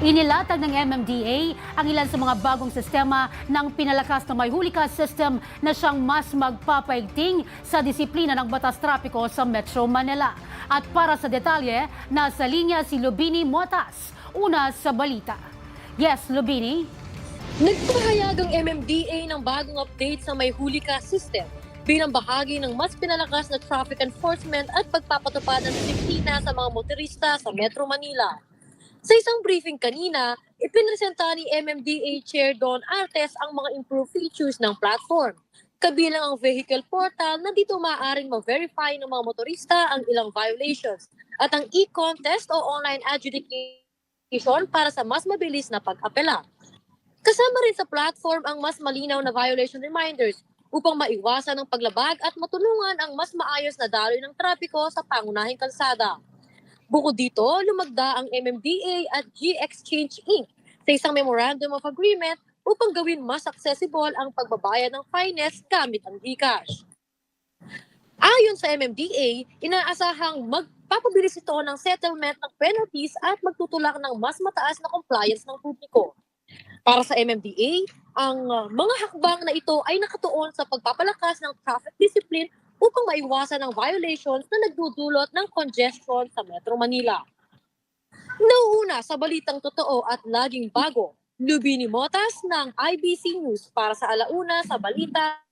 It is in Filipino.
Inilatag ng MMDA ang ilan sa mga bagong sistema ng pinalakas na Mayhuli Ka system na siyang mas magpapaigting sa disiplina ng batas trapiko sa Metro Manila. At para sa detalye, nasa linya si Lubini Motas. Una sa balita. Yes, Lubini? Nagpahayag ang MMDA ng bagong update sa Mayhuli Ka system bilang bahagi ng mas pinalakas na traffic enforcement at pagpapatupad ng disiplina sa mga motorista sa Metro Manila. Sa isang briefing kanina, ipinresenta ni MMDA Chair Don Artes ang mga improved features ng platform. Kabilang ang vehicle portal na dito maaaring ma-verify ng mga motorista ang ilang violations at ang e-contest o online adjudication para sa mas mabilis na pag-apela. Kasama rin sa platform ang mas malinaw na violation reminders upang maiwasan ang paglabag at matulungan ang mas maayos na daloy ng trapiko sa pangunahing kalsada. Bukod dito, lumagda ang MMDA at G-Exchange Inc. sa isang Memorandum of Agreement upang gawin mas accessible ang pagbabayad ng fines gamit ang GCash. Ayon sa MMDA, inaasahang magpapabilis ito ng settlement ng penalties at magtutulak ng mas mataas na compliance ng publiko. Para sa MMDA, ang mga hakbang na ito ay nakatuon sa pagpapalakas ng traffic discipline upang maiwasan ang violations na nagdudulot ng congestion sa Metro Manila. Nauuna sa balitang totoo at laging bago, Lubini Motas ng IBC News para sa Alauna sa Balita.